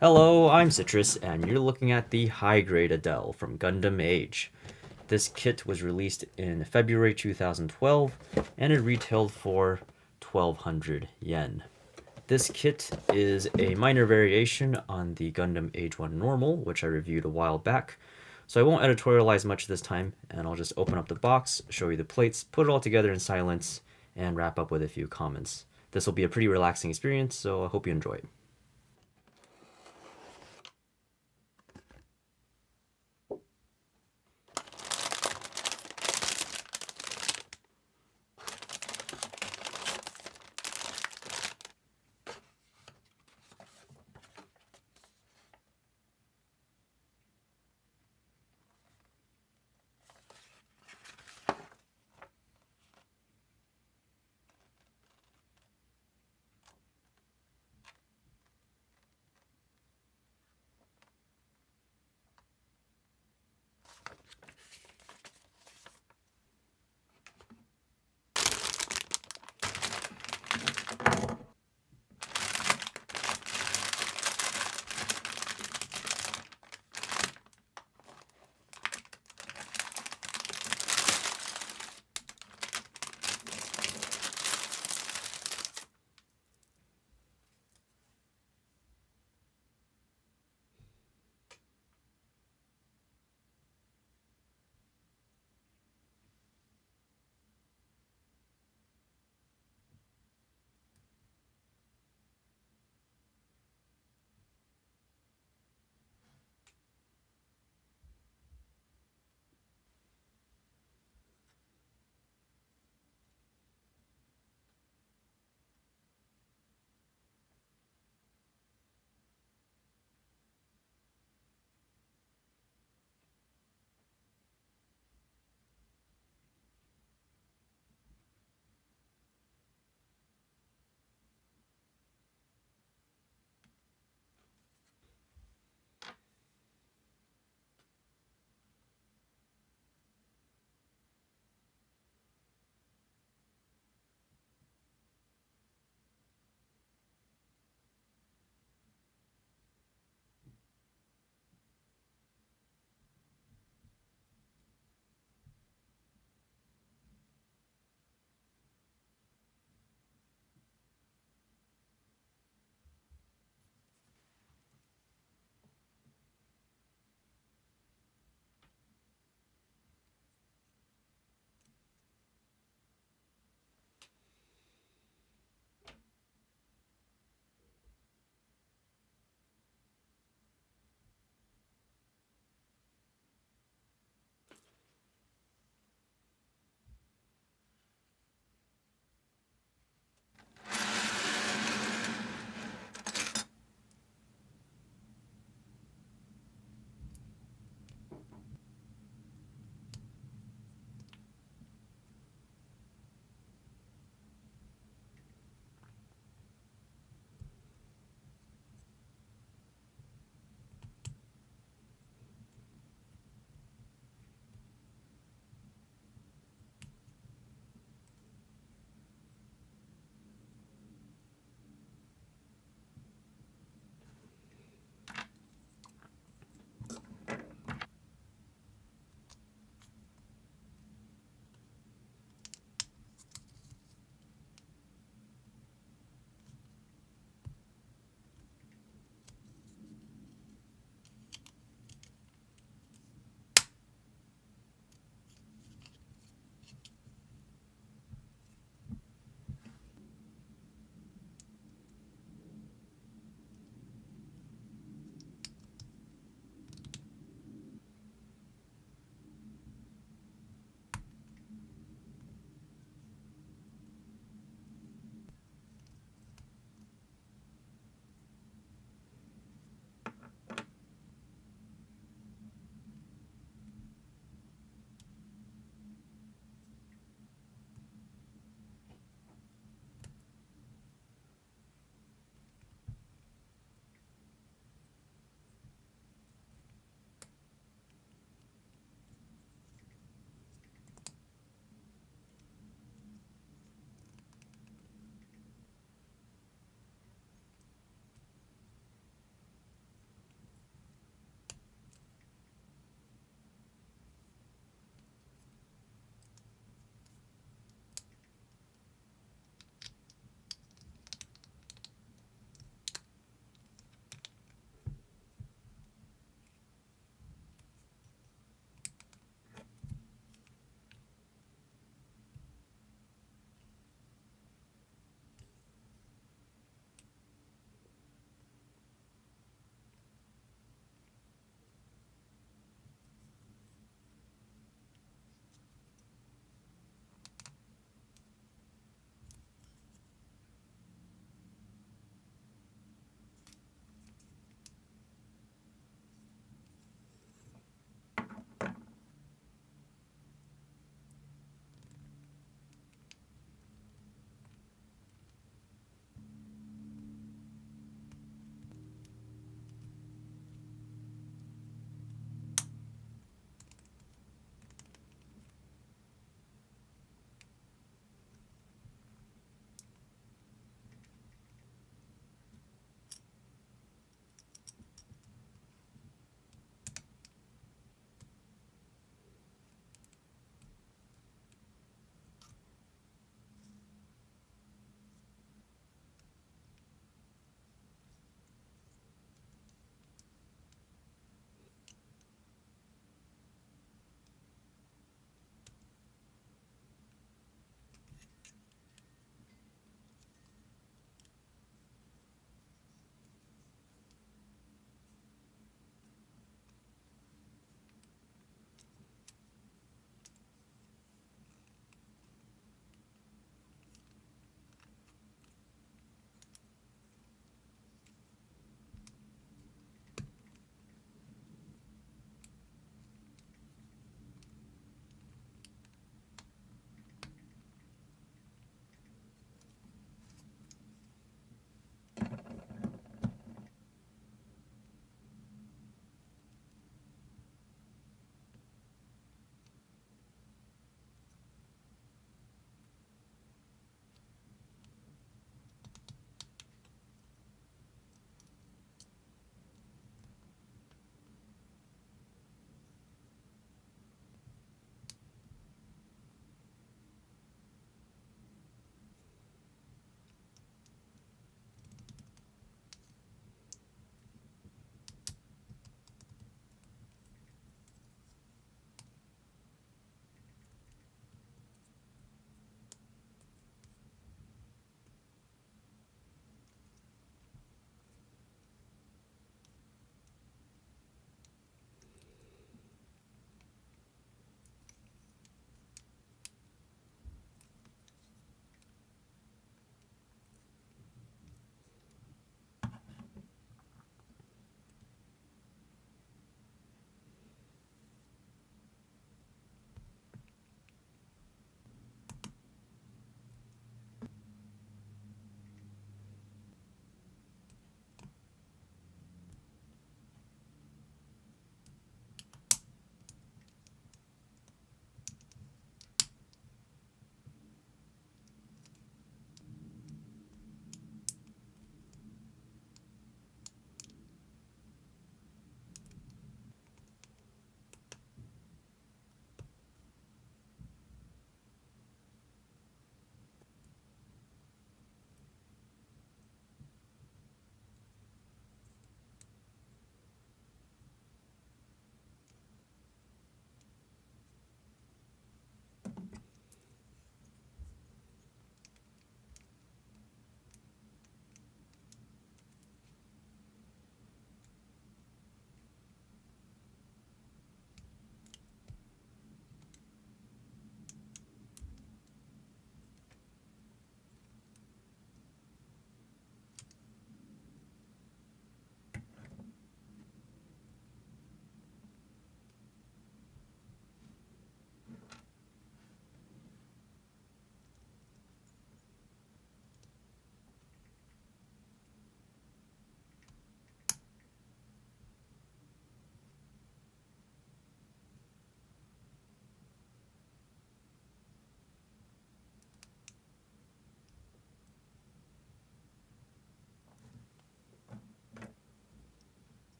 Hello, I'm Citrus, and you're looking at the high-grade Adele from Gundam Age. This kit was released in February 2012, and it retailed for 1200 yen. This kit is a minor variation on the Gundam Age 1 Normal, which I reviewed a while back, so I won't editorialize much this time, and I'll just open up the box, show you the plates, put it all together in silence, and wrap up with a few comments. This will be a pretty relaxing experience, so I hope you enjoy it.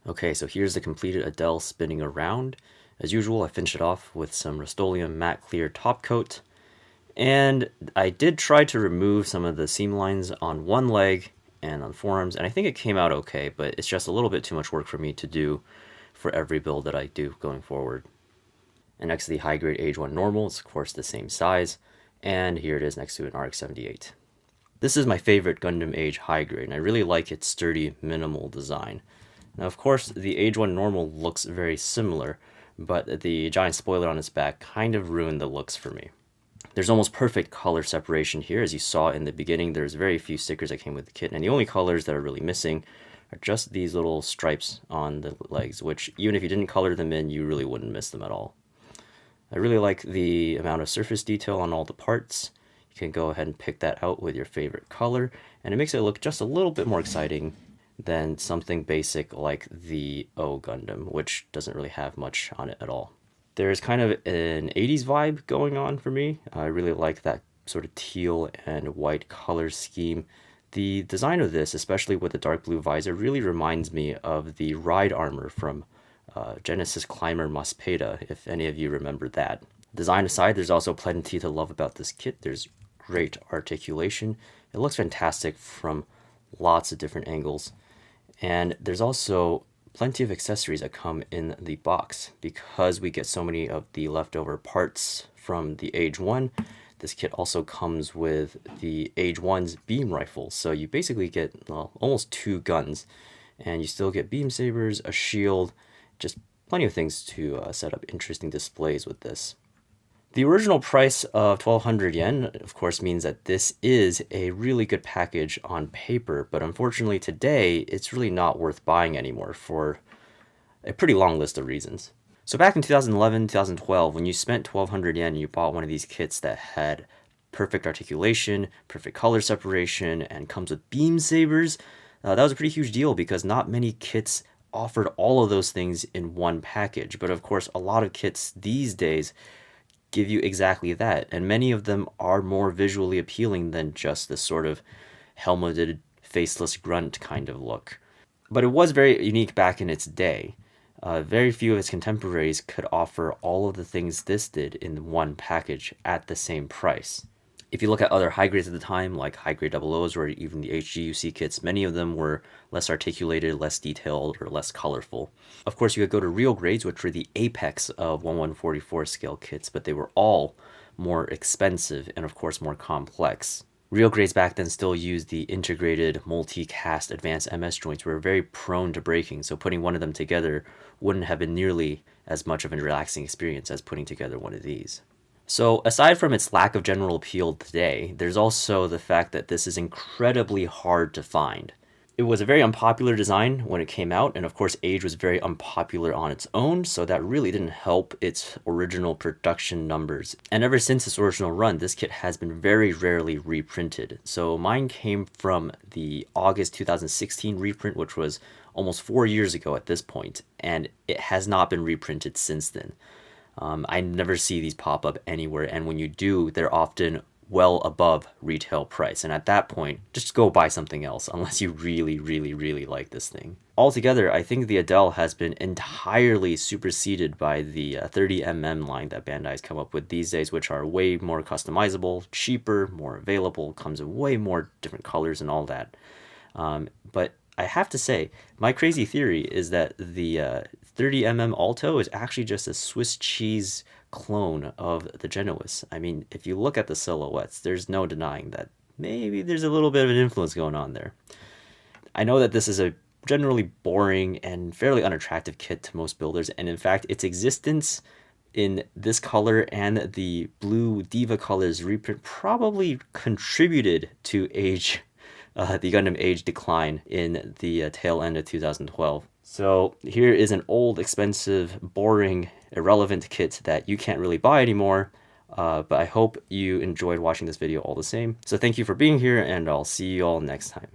Okay, so here's the completed Adele spinning around. As usual, I finished it off with some Rust-Oleum matte clear top coat. And I did try to remove some of the seam lines on one leg and on forearms, and I think it came out okay, but it's just a little bit too much work for me to do for every build that I do going forward. And next to the high grade Age 1 normal, it's of course the same size, and here it is next to an RX-78. This is my favorite Gundam Age high grade, and I really like its sturdy, minimal design. Now, of course, the Age 1 normal looks very similar, but the giant spoiler on its back kind of ruined the looks for me. There's almost perfect color separation here. As you saw in the beginning, there's very few stickers that came with the kit, and the only colors that are really missing are just these little stripes on the legs, which even if you didn't color them in, you really wouldn't miss them at all. I really like the amount of surface detail on all the parts. You can go ahead and pick that out with your favorite color, and it makes it look just a little bit more exciting than something basic like the O Gundam, which doesn't really have much on it at all. There's kind of an 80s vibe going on for me. I really like that sort of teal and white color scheme. The design of this, especially with the dark blue visor, really reminds me of the ride armor from Genesis Climber Mospeda, if any of you remember that. Design aside, there's also plenty to love about this kit. There's great articulation. It looks fantastic from lots of different angles. And there's also plenty of accessories that come in the box. Because we get so many of the leftover parts from the Age 1, this kit also comes with the Age 1's beam rifle. So you basically get almost 2 guns, and you still get beam sabers, a shield, just plenty of things to set up interesting displays with this. The original price of 1,200 yen, of course, means that this is a really good package on paper, but unfortunately today, it's really not worth buying anymore for a pretty long list of reasons. So back in 2011, 2012, when you spent 1,200 yen and you bought one of these kits that had perfect articulation, perfect color separation, and comes with beam sabers, that was a pretty huge deal because not many kits offered all of those things in one package. But of course, a lot of kits these days give you exactly that, and many of them are more visually appealing than just this sort of helmeted, faceless grunt kind of look. But it was very unique back in its day. Very few of its contemporaries could offer all of the things this did in one package at the same price. If you look at other high grades at the time, like high grade 00s or even the HGUC kits, many of them were less articulated, less detailed, or less colorful. Of course, you could go to real grades, which were the apex of 1144 scale kits, but they were all more expensive and, of course, more complex. Real grades back then still used the integrated multi-cast advanced MS joints, which were very prone to breaking, so putting one of them together wouldn't have been nearly as much of a relaxing experience as putting together one of these. So aside from its lack of general appeal today, there's also the fact that this is incredibly hard to find. It was a very unpopular design when it came out, and of course Age was very unpopular on its own, so that really didn't help its original production numbers. And ever since its original run, this kit has been very rarely reprinted. So mine came from the August 2016 reprint, which was almost 4 years ago at this point, and it has not been reprinted since then. I never see these pop up anywhere, and when you do, they're often well above retail price. And at that point, just go buy something else unless you really, really, really like this thing. Altogether, I think the Adele has been entirely superseded by the 30mm line that Bandai's come up with these days, which are way more customizable, cheaper, more available, comes in way more different colors and all that. But I have to say, my crazy theory is that the 30mm Alto is actually just a Swiss cheese clone of the Genoese. I mean, if you look at the silhouettes, there's no denying that maybe there's a little bit of an influence going on there. I know that this is a generally boring and fairly unattractive kit to most builders, and in fact, its existence in this color and the blue Diva colors reprint probably contributed to the Gundam Age decline in the tail end of 2012. So here is an old, expensive, boring, irrelevant kit that you can't really buy anymore, but I hope you enjoyed watching this video all the same. So thank you for being here, and I'll see you all next time.